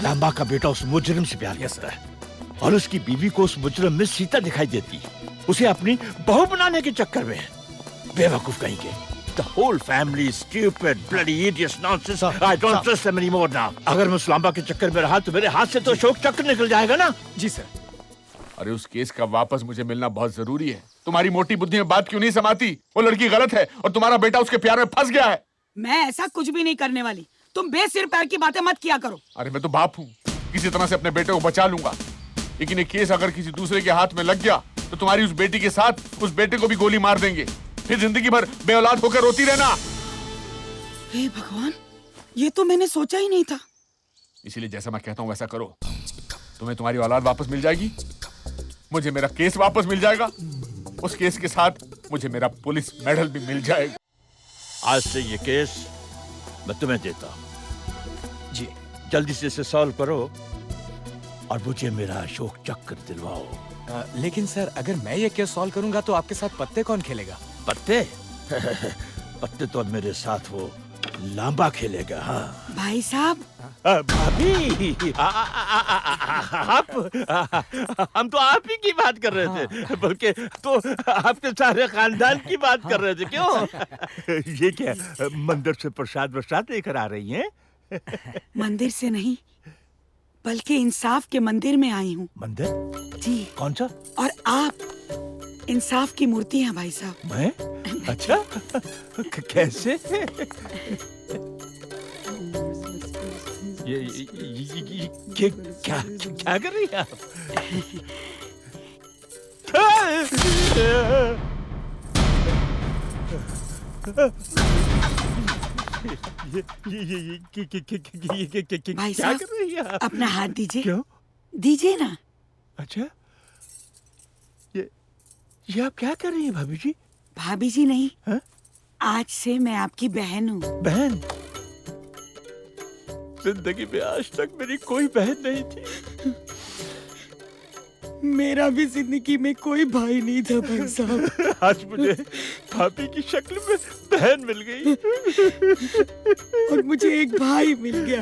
लांबा का बेटा उस मुजरिम से प्यार करता है और उसकी बीवी को उस मुजरिम में सीता दिखाई देती है, उसे अपनी बहू बनाने के चक्कर में। बेवकूफ कहीं के। The whole family is stupid, bloody idiots, nonsense. I don't trust them anymore now. अगर मैं उस लांबा के चक्कर में रहा तो मेरे हाथ से तो अशोक चक्र निकल जाएगा ना। जी सर। अरे उस केस का वापस मुझे मिलना बहुत जरूरी है। तुम्हारी मोटी बुद्धि में बात क्यों नहीं समाती? वो लड़की गलत है और तुम्हारा बेटा उसके प्यार में फंस गया है। मैं ऐसा कुछ भी नहीं करने वाली। तुम बेसिर पैर की बातें मत किया करो। अरे मैं तो बाप हूँ, किसी तरह से अपने बेटे को बचा लूंगा, लेकिन ये केस अगर किसी दूसरे के हाथ में लग गया तो तुम्हारी उस बेटी के साथ उस बेटे को भी गोली मार देंगे, फिर जिंदगी भर बेऔलाद होकर रोती रहना। हे भगवान, ये तो मैंने सोचा ही नहीं था। इसीलिए जैसा मैं कहता हूँ वैसा करो, तुम्हें तुम्हारी औलाद वापस मिल जाएगी, मुझे मेरा केस वापस मिल जाएगा, उस केस के साथ मुझे मेरा पुलिस मेडल भी मिल जाएगा। आज से ये केस मैं तुम्हें देता हूँ। जी। जल्दी से इसे सॉल्व करो और मुझे मेरा अशोक चक्र दिलवाओ। लेकिन सर, अगर मैं ये केस सॉल्व करूंगा तो आपके साथ पत्ते कौन खेलेगा? पत्ते? पत्ते तो अब मेरे साथ वो लांबा खेलेगा। हाँ भाई साहब। भाभी, आप हम तो आप ही की बात कर रहे थे, बल्कि तो आपके सारे खानदान की बात कर रहे थे। क्यों? ये क्या मंदिर से प्रसाद वरसाद लेकर आ रही हैं? मंदिर से नहीं, बल्कि इंसाफ के मंदिर में आई हूँ। मंदिर? जी। कौन सा? और आप इंसाफ की मूर्ति हैं भाई साहब। मैं? अच्छा, कैसे? ये क्या क्या कर रही हैं आप? भाई क्या साहब, कर रही हैं आप? अपना हाथ दीजिए। क्यों? दीजिए ना। अच्छा, ये आप क्या कर रही हैं भाभी जी? भाभी जी नहीं, हा? आज से मैं आपकी बहन हूँ। बहन? जिंदगी में आज तक मेरी कोई बहन नहीं थी। मेरा भी जिंदगी में कोई भाई नहीं था भाई साहब। आज मुझे भाभी की शक्ल में बहन मिल गई और मुझे एक भाई मिल गया।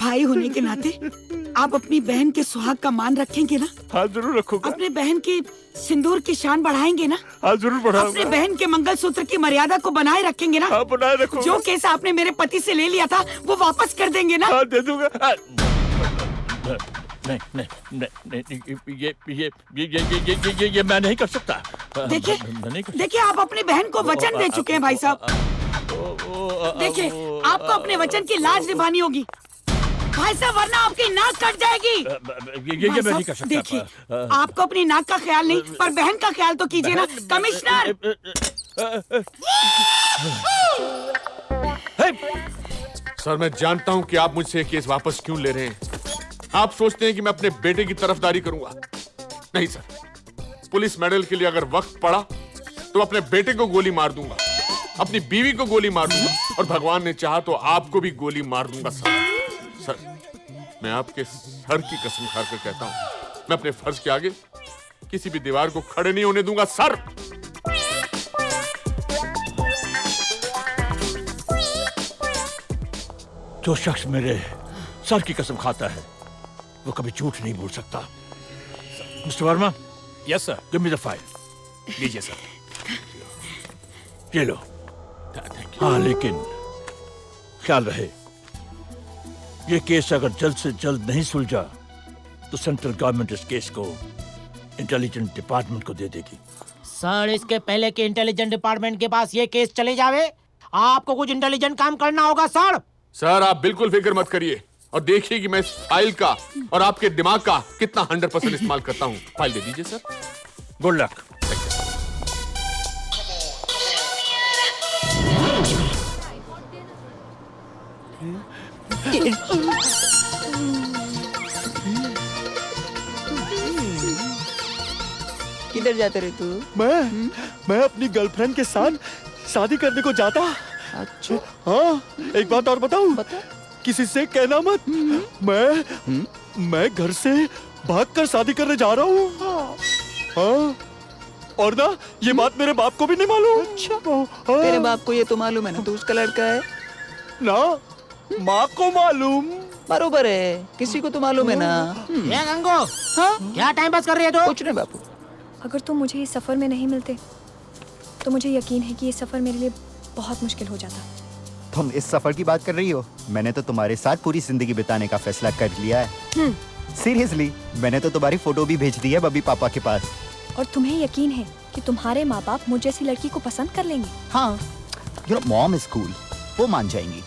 भाई होने के नाते आप अपनी बहन के सुहाग का मान रखेंगे ना? हाँ जरूर रखूंगा। अपने बहन की सिंदूर की शान बढ़ाएंगे ना? हाँ जरूर बढ़ाऊंगा। अपने बहन के मंगलसूत्र की मर्यादा को बनाए रखेंगे ना? हाँ बनाए रखूंगा। जो केस आपने मेरे पति से ले लिया था वो वापस कर देंगे ना? हाँ दे दूंगा। नहीं नहीं नहीं नहीं, ये मैं नहीं कर सकता। देखिए आप अपनी बहन को वचन दे चुके हैं भाई साहब। देखिए आपको अपने वचन की लाज निभानी होगी भाई साहब, वरना आपकी नाक कट जाएगी। ये मैं नहीं कर सकता। देखिए आपको अपनी नाक का ख्याल नहीं, पर बहन का ख्याल तो कीजिए ना कमिश्नर। सर मैं जानता हूं कि आप मुझसे केस वापस क्यों ले रहे हैं। आप सोचते हैं कि मैं अपने बेटे की तरफदारी करूंगा। नहीं सर, पुलिस मेडल के लिए अगर वक्त पड़ा तो अपने बेटे को गोली मार दूंगा, अपनी बीवी को गोली मार दूंगा और भगवान ने चाहा तो आपको भी गोली मार दूंगा। सर मैं आपके सर की कसम खाकर कहता हूं, मैं अपने फर्ज के आगे किसी भी दीवार को खड़े नहीं होने दूंगा। सर जो शख्स मेरे सर की कसम खाता है वो कभी झूठ नहीं बोल सकता। Mister Verma. Yes sir. Give me the file. लीजिए सर। ये लो। हाँ लेकिन ख्याल रहे, ये केस अगर जल्द से जल्द नहीं सुलझा तो सेंट्रल गवर्नमेंट इस केस को इंटेलिजेंस डिपार्टमेंट को दे देगी। सर इसके पहले कि इंटेलिजेंस डिपार्टमेंट के पास ये केस चले जावे, आपको कुछ इंटेलिजेंट काम करना होगा सर। सर आप बिल्कुल फिक्र मत करिए और देखिए कि मैं इस फाइल का और आपके दिमाग का कितना 100% इस्तेमाल करता हूँ। फाइल दे दीजिए सर। Good luck. किधर जाते रहे तू? मैं अपनी गर्लफ्रेंड के साथ शादी करने को जाता। अच्छा। हाँ, एक बात और बताऊं? बता। किसी से कहना मत। मैं घर से भागकर शादी करने जा रहा हूँ। हाँ, और ना ये बात मेरे बाप को भी नहीं मालूम। अच्छा। तेरे बाप को ये तो मालूम है ना, तू उसका लड़का है ना, माँ को मालूम। बरोबर है, किसी को तो मालूम है ना। ये गंगो, हाँ क्या टाइम पास कर रही है तू? कुछ नहीं बापू। अगर तुम मुझे इस सफ़र में नहीं मिलते तो मुझे यकीन है कि ये सफ़र मेरे लिए बहुत मुश्किल हो जाता। तुम इस सफर की बात कर रही हो? मैंने तो तुम्हारे साथ पूरी जिंदगी बिताने का फैसला कर लिया है। सीरियसली, मैंने तो तुम्हारी फोटो भी भेज दी है बबी पापा के पास। और तुम्हें यकीन है कि तुम्हारे माँ बाप मुझ जैसी लड़की को पसंद कर लेंगे? हाँ, योर मॉम इज कूल, वो मान जाएंगी।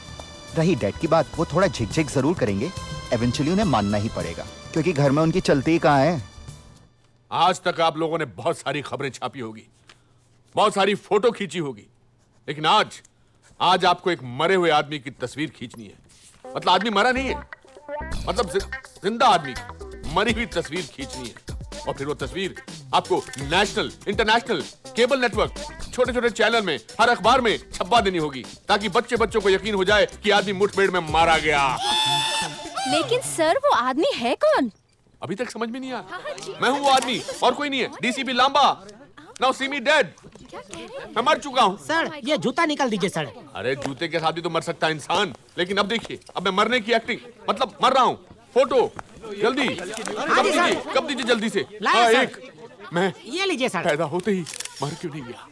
रही डैड की बात, वो थोड़ा झिकझिक जरूर करेंगे, एवेंचुअली उन्हें मानना ही पड़ेगा, क्योंकि घर में उनकी चलती ही कहाँ है। आज तक आप लोगों ने बहुत सारी खबरें छापी होगी, बहुत सारी फोटो खींची होगी, लेकिन आज आपको एक मरे हुए आदमी की तस्वीर खींचनी है। मतलब आदमी मरा नहीं है, मतलब जिंदा आदमी की मरी हुई तस्वीर खींचनी है। और फिर वो तस्वीर आपको नेशनल, इंटरनेशनल, केबल नेटवर्क, छोटे छोटे चैनल में, हर अखबार में छपवा देनी होगी, ताकि बच्चों को यकीन हो जाए कि आदमी मुठभेड़ में मारा गया। लेकिन सर, वो आदमी है कौन? अभी तक समझ में नहीं आया? मैं हूँ वो आदमी, और कोई नहीं है। डीसीपी लांबा, नाउ सी मी डेड। मैं मर चुका हूँ। सर, ये जूता निकाल दीजिए सर। अरे जूते के साथ भी तो मर सकता है इंसान, लेकिन अब देखिए, अब मैं मरने की एक्टिंग, मतलब मर रहा हूँ। फोटो जल्दी, कब दीजिए जल्दी से। लाया सर। एक मैं ये लीजिए सर। पैदा होते ही मर क्यों नहीं गया?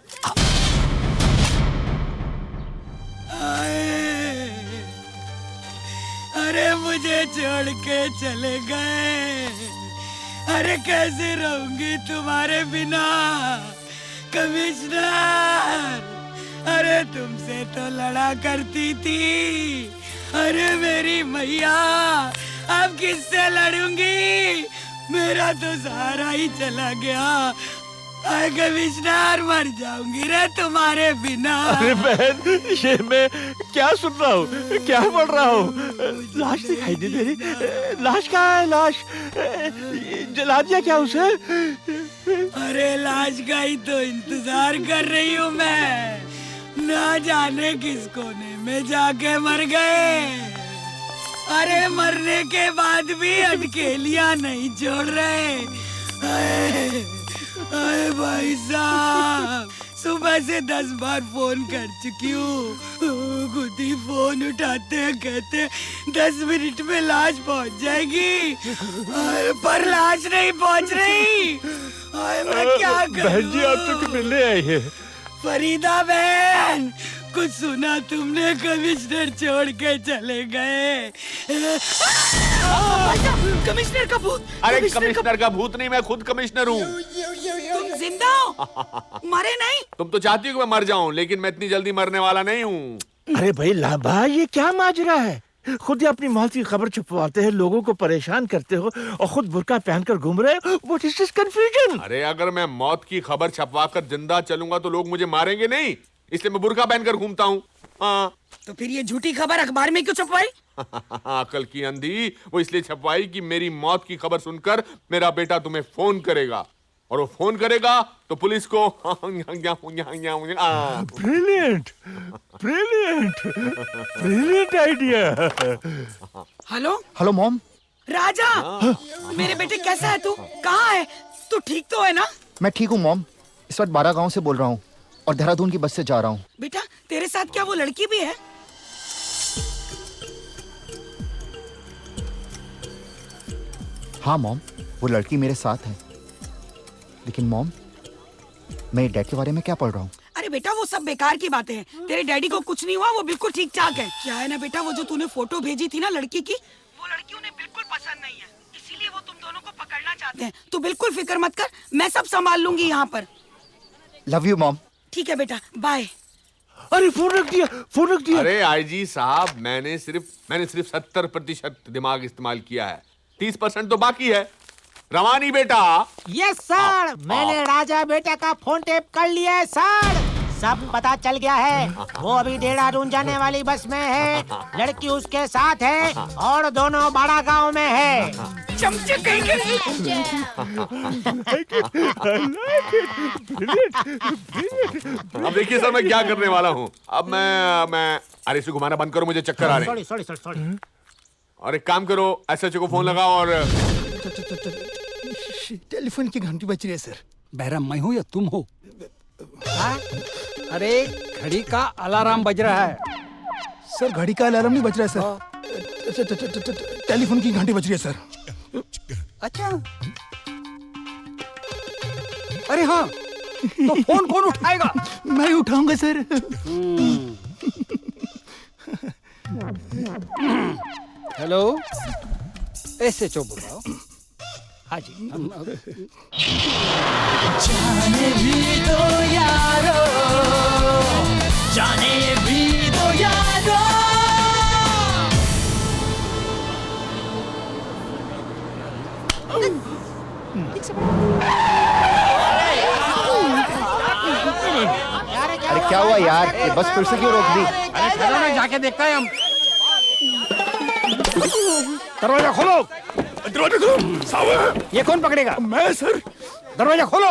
अरे मुझे छोड़ के चले गए, अरे कैसे रहूंगी तुम्हारे बिना कमिश्नर। अरे तुमसे तो लड़ा करती थी, अरे मेरी मैया अब किससे लड़ूंगी? मेरा तो सहारा ही चला गया। अरे कमिश्नर, मर जाऊंगी रे तुम्हारे बिना। अरे बहन, ये मैं क्या सुन रहा हूँ, क्या पढ़ रहा हूँ? लाश दिखाई दे रही। लाश कहाँ है? लाश जला दिया क्या उसे? अरे लाश का ही तो इंतजार कर रही हूँ मैं, ना जाने किस कोने में जाके मर गए। अरे मरने के बाद भी अटकेलियां नहीं छोड़ रहे। अरे भाई साहब, सुबह से 10 बार फोन कर चुकी हूँ, खुद ही फोन उठाते हैं, कहते 10 मिनट में लाश पहुँच जाएगी। अरे पर लाश नहीं पहुँच रही। अरे मैं क्या करूँ? बहन जी, आप तो मिलने आई है। फरीदा बहन, कुछ सुना तुमने? कमिश्नर छोड़ के चले गए। कमिश्नर का भूत। अरे कमिश्नर का भूत नहीं, मैं खुद कमिश्नर हूँ। तुम जिंदा हो, मरे नहीं? तुम तो चाहती हो कि मैं मर जाऊं, लेकिन मैं इतनी जल्दी मरने वाला नहीं हूँ। अरे भाई लांबा, ये क्या माजरा है? खुद ही अपनी मौत की खबर छुपवाते हैं, लोगों को परेशान करते हो, और खुद बुर्का पहनकर घूम रहे हो। What is this confusion? अरे अगर मैं मौत की खबर छपवाकर जिंदा चलूंगा तो लोग मुझे मारेंगे नहीं, इसलिए मैं बुर्का पहनकर घूमता हूँ। हाँ। तो फिर ये झूठी खबर अखबार में क्यों छपवाई? अकल की अंधी, वो इसलिए छपवाई कि मेरी मौत की खबर सुनकर मेरा बेटा तुम्हें फोन करेगा, और वो फोन करेगा तो पुलिस को। Brilliant, brilliant, brilliant idea. Hello hello mom. राजा, मेरे बेटे कैसा है तू? कहाँ है तू? ठीक तो है ना? मैं ठीक हूँ मॉम, इस वक्त 12 गांव से बोल रहा हूँ और देहरादून की बस से जा रहा हूँ। बेटा, तेरे साथ क्या वो लड़की भी है? हाँ मॉम, वो लड़की मेरे साथ है। लेकिन मॉम, मैं डैड के बारे में क्या पढ़ रहा हूँ? अरे बेटा, वो सब बेकार की बातें हैं। तेरे डैडी को कुछ नहीं हुआ, वो बिल्कुल ठीक ठाक है। क्या है ना बेटा, वो जो तूने फोटो भेजी थी ना लड़की की, वो लड़की उन्हें बिल्कुल पसंद नहीं है, इसीलिए वो तुम दोनों को पकड़ना चाहते हैं। तू बिल्कुल फिक्र मत कर, मैं सब संभाल लूंगी यहाँ पर। Love you mom. ठीक है बेटा, बाय। अरे फोन रख दिया, फोन रख दिया। अरे आईजी साहब, मैंने सिर्फ 70% दिमाग इस्तेमाल किया है, 30% तो बाकी है। रवानी बेटा। यस सर, मैंने राजा बेटा का फोन टेप कर लिया है सर, सब पता चल गया है। वो अभी देहरादून जाने वाली बस में है, लड़की उसके साथ है, और दोनों बड़ा गांव में है। चमचे कहीं के। अब देखिए सर, मैं क्या करने वाला हूँ। अब मैं अरे इसे घुमाना बंद करो, मुझे चक्कर आ रहे हैं। सॉरी। और एक काम करो, एसएचओ को फोन लगाओ और टेलीफोन की घंटी बज रही है सर। बहरा मैं हूँ या तुम हो? अरे घड़ी का अलार्म बज रहा है। सर घड़ी का अलार्म नहीं बज रहा है सर। टेलीफोन की घंटी बज रही है सर। अच्छा, अरे हाँ, तो फोन कौन उठाएगा? मैं उठाऊंगा सर। हेलो, SHO बोल रहा हूँ। हाँ जी। जाने भी दो यारो, जाने भी दो यारो। अरे क्या हुआ यार, ये बस फिर से क्यों रोक दी? अरे चलो ना, जाके देखते हैं हम। दरवाजा खोलो, दरवाजा खोलो। साहब, ये कौन पकड़ेगा? मैं सर। दरवाजा खोलो।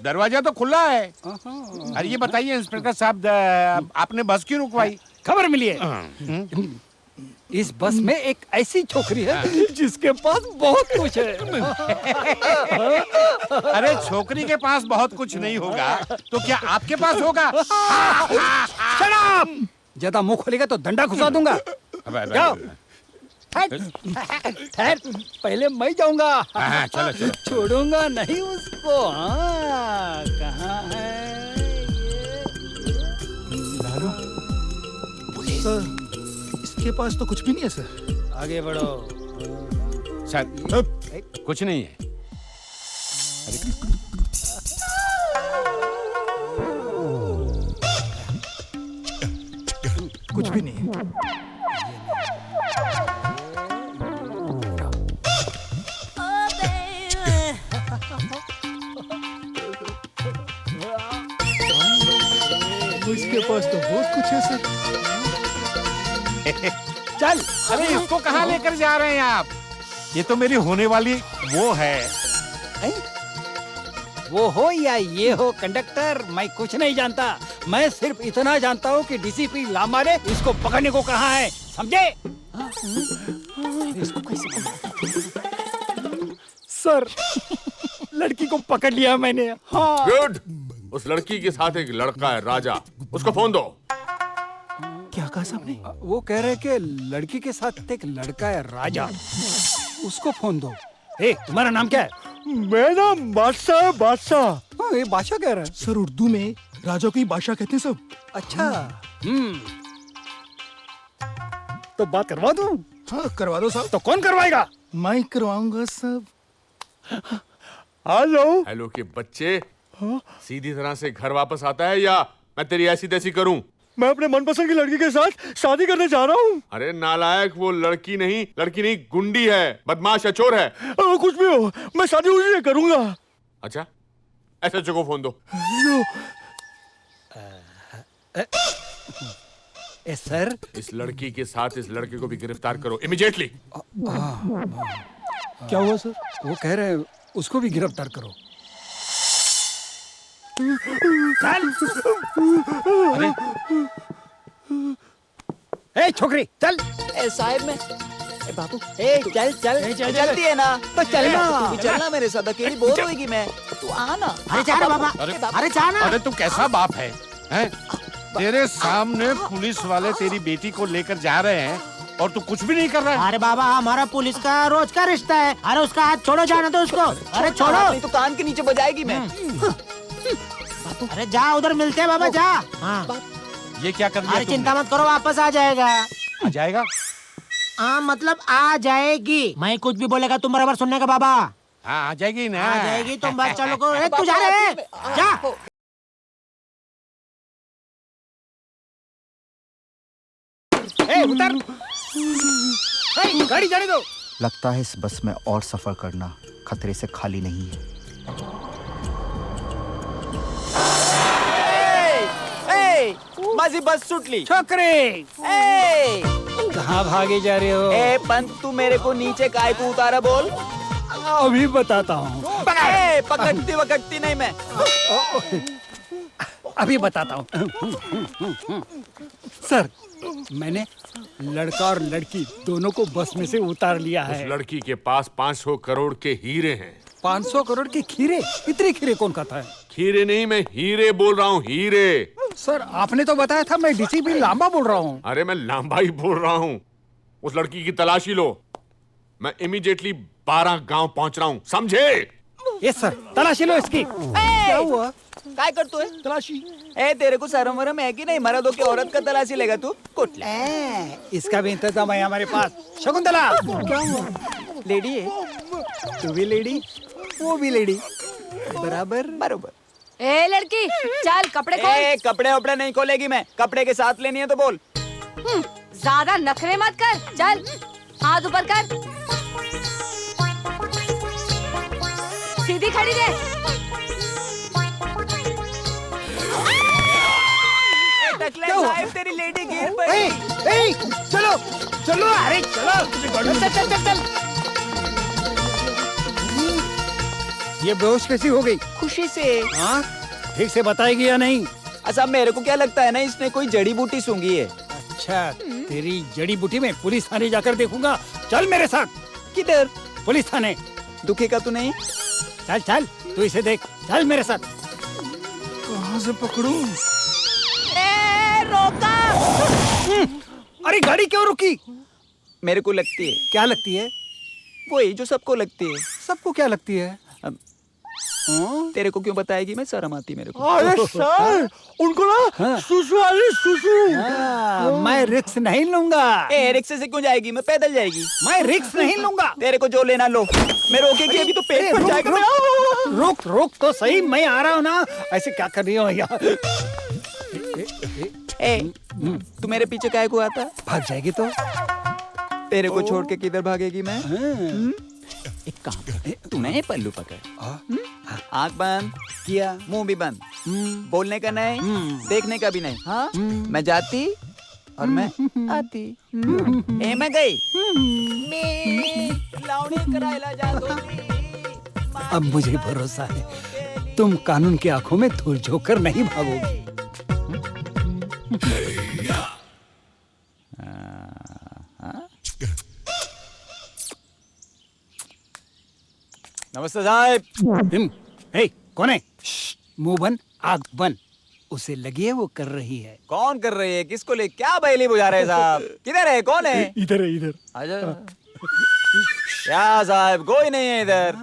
दरवाजा तो खुला है। अरे ये बताइए इंस्पेक्टर साहब, आपने बस क्यों रुकवाई? खबर मिली है, इस बस में एक ऐसी छोकरी है जिसके पास बहुत कुछ है। अरे छोकरी के पास बहुत कुछ नहीं होगा तो क्या आपके पास होगा? शराब! ज्यादा मुंह खोलेगा तो डंडा घुसा दूंगा। जाओ। ठहर, पहले मैं जाऊंगा। हाँ, चलो चलो। छोड़ूंगा नहीं उसको। हाँ, कहाँ है सर, इसके पास तो कुछ भी नहीं है सर। आगे बढ़ो। सर, कुछ नहीं है। कुछ भी नहीं है। इसके पास तो बहुत कुछ है सर। चल, अरे इसको कहाँ लेकर जा रहे हैं आप? ये तो मेरी होने वाली वो है। वो हो या ये हो कंडक्टर, मैं कुछ नहीं जानता। मैं सिर्फ इतना जानता हूँ कि डीसीपी लांबा ने इसको पकड़ने को कहा है, समझे? सर, लड़की को पकड़ लिया मैंने। हाँ। गुड। उस लड़की के साथ एक लड़का है राजा, उसको फोन दो। क्या कहा साहब ने? वो कह रहे कि लड़की के साथ एक लड़का है राजा, उसको फोन दो। ए, तुम्हारा नाम क्या है? मेरा नाम बादशाह है, बादशाह। हाँ, ये बादशाह कह रहा है। सर, उर्दू में राजा को ही बादशाह कहते हैं सब। अच्छा। तो बात करवा दूं? हाँ, करवा दो साहब। तो कौन करवाएगा? मैं करवाऊंगा सब। हेलो। हेलो के बच्चे, सीधी तरह से घर वापस आता है या मैं तेरी ऐसी तैसी करूं? मैं अपने मनपसंद की लड़की के साथ शादी करने जा रहा हूँ। अरे नालायक, वो लड़की नहीं गुंडी है, बदमाश है, चोर है। कुछ भी हो, मैं शादी उसी से करूंगा। अच्छा, ऐसे को फोन दो। सर, इस लड़की के साथ इस लड़के को भी गिरफ्तार करो इमीडिएटली। क्या हुआ सर? वो कह रहे हैं उसको भी गिरफ्तार करो। चल। ए छोकरी, चल। साहब में बाबू, चल चल। चलती है ना तो चलना। तू भी चलना मेरे साथ, अकेली बोर होएगी मैं, तू आना। अरे जा ना बाबा, अरे जा ना। अरे तू कैसा बाप है, हैं? तेरे सामने पुलिस वाले तेरी बेटी को लेकर जा रहे हैं और तू कुछ भी नहीं कर रहा है। अरे बाबा, हमारा पुलिस का रोज का रिश्ता है। अरे उसका हाथ छोड़ो, जाना तो उसको। अरे छोड़ो, नहीं तो कान के नीचे बजाएगी मैं। अरे जा, उधर मिलते हैं बाबा, जा। हाँ। ये क्या कर दिया अरे चिंता मत करो, वापस आ जाएगा। आ जाएगा? हाँ, मतलब आ जाएगी। मैं कुछ भी बोलेगा तुम बराबर सुनने का बाबा। हाँ, आ जाएगी ना। आ जाएगी, तुम बस चलो को। तू जा रहे, जा। उतर। गाड़ी जाने दो। लगता है इस बस में और सफर करना खतरे से खाली नहीं है। माझी बस सुटली। छोकरे, कहाँ भागे जा रहे हो? ए पंत, तू मेरे को नीचे काय को उतारा बोल। अभी बताता हूँ। पकड़ती वकड़ती नहीं मैं। अभी बताता हूँ। सर, मैंने लड़का और लड़की दोनों को बस में से उतार लिया है। उस लड़की के पास 500 करोड़ के हीरे हैं। 500 करोड़ के खीरे? इतने खीरे कौन खाता है? खीरे नहीं, मैं हीरे बोल रहा हूँ, हीरे। सर, आपने तो बताया था मैं डीसीपी लांबा बोल रहा हूँ। अरे मैं लांबा ही बोल रहा हूँ। उस लड़की की तलाशी लो। मैं इमीडिएटली 12 गांव पहुंच रहा हूं, समझे? यस सर, तलाशी लो इसकी। क्या हुआ? काय करतो है? तलाशी। ए तेरे को शर्म वरम है कि नहीं? मर्द हो के औरत का तलाशी लेगा तू? कुटला। इसका भी इंतजाम है हमारे पास। शकुंतला, क्या हुआ? लेडी है, तू भी लेडी, वो भी लेडी, बराबर बरोबर। ए लड़की, चल कपड़े खोल। ए कपड़े वपड़े नहीं खोलेगी मैं, कपड़े के साथ लेनी है तो बोल। ज्यादा नखरे मत कर, चल हाथ ऊपर कर, सीधी खड़ी रह। साहिब तेरी लेडी गिर पड़ी। चलो चलो, अरे चलो, चल चल चल चल। ये बेहोश कैसी हो गई? खुशी से। हाँ, ठीक से बताएगी या नहीं? अच्छा मेरे को क्या लगता है ना, इसने कोई जड़ी बूटी सूंघी है। अच्छा, तेरी जड़ी बूटी में पुलिस थाने जाकर देखूंगा। चल मेरे साथ। किधर? पुलिस थाने। दुखेगा तू नहीं? चल चल, तू इसे देख, चल मेरे साथ। कहाँ से पकड़ूं? रोका। अरे गाड़ी क्यों रुकी? मेरे को लगती है। क्या लगती है? वही जो सबको लगती है। सबको क्या लगती है? तेरे को क्यों बताएगी? मैं शर्म आती मेरे को। अरे सर, उनको ना सुसु आ रही, सुसु। मैं रिक्स नहीं लूंगा। ए रिक्शे से क्यों जाएगी? मैं पैदल जाएगी। मैं रिक्स नहीं लूंगा। तेरे को जो लेना लो, मैं रोकेगी अभी तो पेट फट जाएगा। रुक रुक तो सही, मैं आ रहा हूँ ना। ऐसे क्या कर रही हो यार? ए तू मेरे पीछे काहे को आता? भाग जाएगी तो? तेरे को छोड़ के किधर भागेगी मैं? एक काम कर, तू नहीं पल्लू पकड़, आँख बंद किया, मुंह भी बंद, बोलने का नहीं, देखने का भी नहीं। हाँ मैं जाती और मैं आती। ए मैं गई, लावणी करायला जातो। अब मुझे भरोसा है तुम कानून की आंखों में धूल झोंककर नहीं भागोगी। नमस्ते साहब। हे, कौन है? मुंह बंद, आग बंद। उसे लगी है वो कर रही है। कौन कर रही है? किसको ले? क्या बहेली बुझा रहे साहब? किधर है? कौन है? इधर है, इधर। आजा। क्या साहब, कोई नहीं है इधर।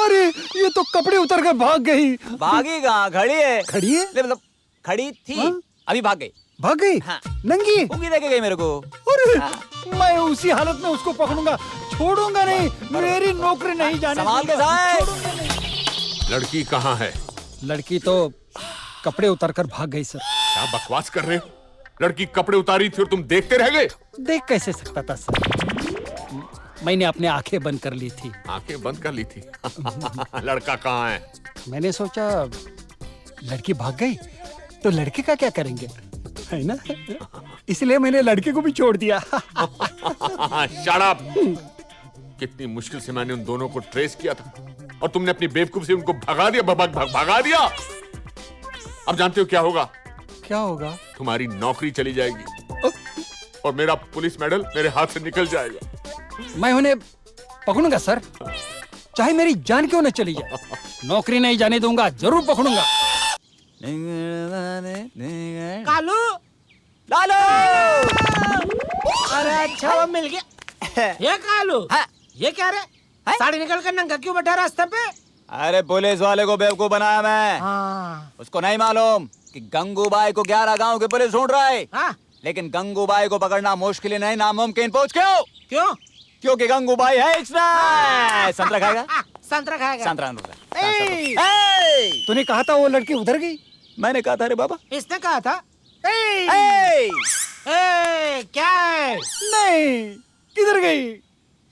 अरे ये तो कपड़े उतर कर भाग गई। भागी कहाँ? खड़ी है। खड़ी है? मतलब खड़ी थी, अभी भाग गई। भाग गई? हाँ। नंगी? उंगली देके गई मेरे को। अरे मैं उसी हालत में उसको पकड़ूंगा, छोड़ूंगा नहीं। मेरी नौकरी नहीं जाने संभाल के साहब। लड़की कहाँ है? लड़की तो कपड़े उतर कर भाग गई सर। क्या बकवास कर रहे हो? लड़की कपड़े उतारी थी और तुम देखते रह गए? देख कैसे सकता था सर? मैंने अपने आंखें बंद कर ली थी। आंखें बंद कर ली थी? लड़का कहाँ है? मैंने सोचा लड़की भाग गई तो लड़के का क्या करेंगे, है ना? इसलिए मैंने लड़के को भी छोड़ दिया। Shut up! कितनी मुश्किल से मैंने उन दोनों को ट्रेस किया था और तुमने अपनी बेवकूफ से उनको भगा दिया, भगा दिया। अब जानते हो क्या होगा? क्या होगा? तुम्हारी नौकरी चली जाएगी और मेरा पुलिस मेडल मेरे हाथ से निकल जाएगा। मैं उन्हें पकड़ूंगा सर, चाहे मेरी जान क्यों न चली जाए। नौकरी नहीं जाने दूंगा, जरूर पकड़ूंगा। कालू, लालो। अरे अच्छा वो मिल गया। ये कालू, हाँ। ये क्या रे? साड़ी निकल कर नंगा क्यों बैठा रास्ते पे? अरे पुलिस वाले को बेवकूफ बनाया मैं। हाँ। उसको नहीं मालूम कि गंगूबाई को 11 गांव के पुलिस ढूंढ रहा है। हाँ। लेकिन गंगूबाई को पकड़ना मुश्किल नहीं, नामुमकिन। पूछ क्यों? क्यों? क्योंकि गंगूबाई है इसमें। संतरा खाएगा? संतरा खाएगा। संतरा। तूने कहा था वो लड़की उधर गई। मैंने कहा था रे बाबा। इसने कहा था। क्या है? नहीं, किधर गई?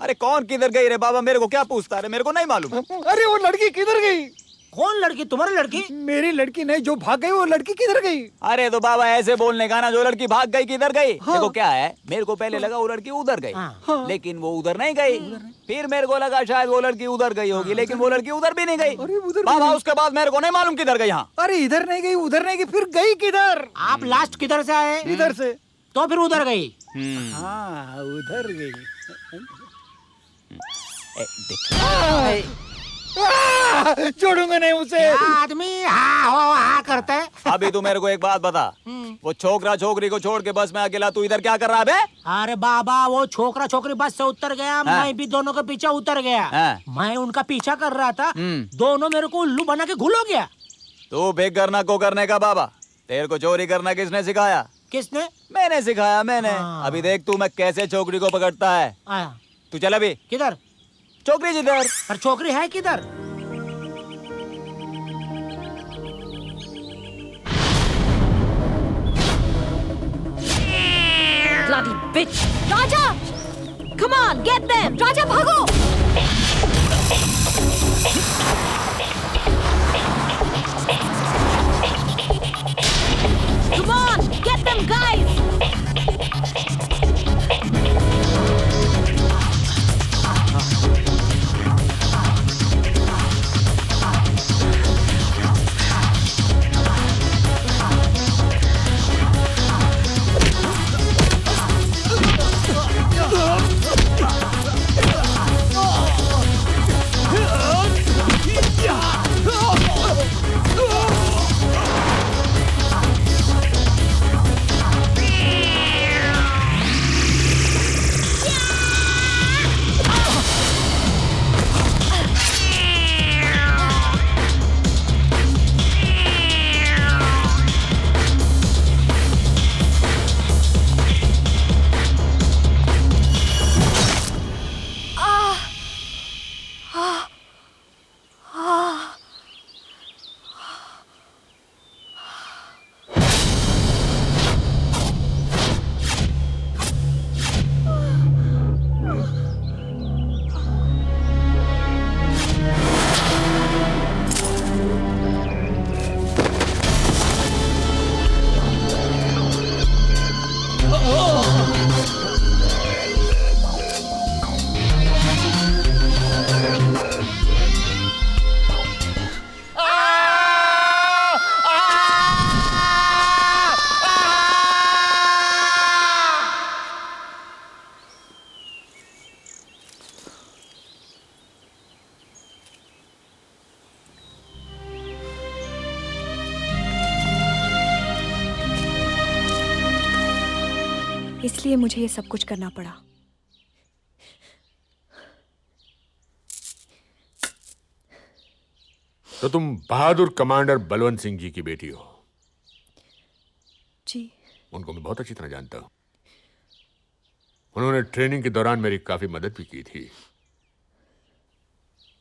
अरे कौन किधर गई रे बाबा? मेरे को क्या पूछता है? मेरे को नहीं मालूम। अरे वो लड़की किधर गई? कौन लड़की? तुम्हारी लड़की? मेरी लड़की नहीं, जो भाग गई वो लड़की किधर गई? अरे तो बाबा ऐसे बोलने का ना, जो लड़की भाग गई किधर गई। हाँ। देखो क्या है, मेरे को पहले लगा वो लड़की उधर गई। हाँ। लेकिन वो उधर नहीं गई। फिर मेरे को लगा शायद वो लड़की उधर गई होगी, लेकिन वो लड़की उधर भी नहीं गई। बाबा उसके बाद मेरे को नहीं मालूम किधर गई। हाँ। अरे इधर नहीं गई, उधर नहीं गई, फिर गई किधर? आप लास्ट किधर से आए? इधर से। तो फिर उधर गई। हाँ, उधर गई। छोड़ूंगा नहीं उसे। क्या आदमी हाँ हो हाँ करता है। अभी तू मेरे को एक बात बता, वो छोकरा छोकरी को छोड़ के बस में अकेला तू इधर क्या कर रहा है बे? अरे बाबा वो छोकरा छोकरी बस से उतर गया, मैं भी दोनों के पीछे उतर गया। मैं उनका पीछा कर रहा था, दोनों मेरे को उल्लू बना के घुल हो गया। तू बेग करना को करने का बाबा, तेरे को चोरी करना किसने सिखाया? किसने? मैंने सिखाया, मैंने। अभी देख तू मैं कैसे छोकरी को पकड़ता है। तू चल अभी। किधर? छोकरी जिधर। पर छोकरी है किधर? Bloody bitch! Raja! Come on, get them! Raja, भागो! Come on, get them, guys! इसलिए मुझे ये सब कुछ करना पड़ा। तो तुम बहादुर कमांडर बलवंत सिंह जी की बेटी हो? जी। उनको मैं बहुत अच्छी तरह जानता हूं। उन्होंने ट्रेनिंग के दौरान मेरी काफी मदद भी की थी।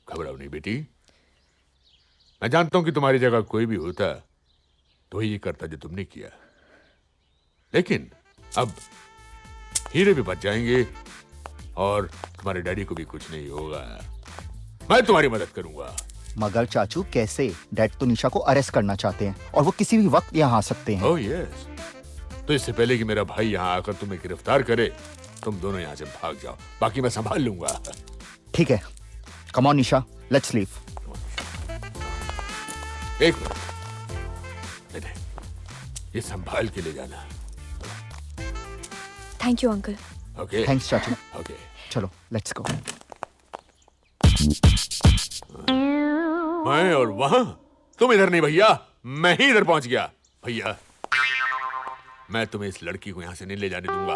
घबराओ नहीं बेटी, मैं जानता हूं कि तुम्हारी जगह कोई भी होता तो ये करता जो तुमने किया, लेकिन अब हीरे भी बच जाएंगे और तुम्हारे डैडी को भी कुछ नहीं होगा। मैं तुम्हारी मदद करूंगा। मगर चाचू कैसे? डैड तो निशा को अरेस्ट करना चाहते हैं और वो किसी भी वक्त यहाँ आ सकते हैं। Oh yes. तो इससे पहले कि मेरा भाई यहाँ आकर तुम्हें गिरफ्तार करे, तुम दोनों यहाँ से भाग जाओ, बाकी मैं संभाल लूंगा। ठीक है, come on Nisha, let's leave. एक मिनट, ये संभाल के ले जाना। Thank you uncle. Okay. Thanks चाचू। ओके, चलो लेट्स गो। मैं और वहां तुम इधर नहीं भैया, मैं ही इधर पहुंच गया। भैया मैं तुम्हें इस लड़की को यहां से नहीं ले जाने दूंगा।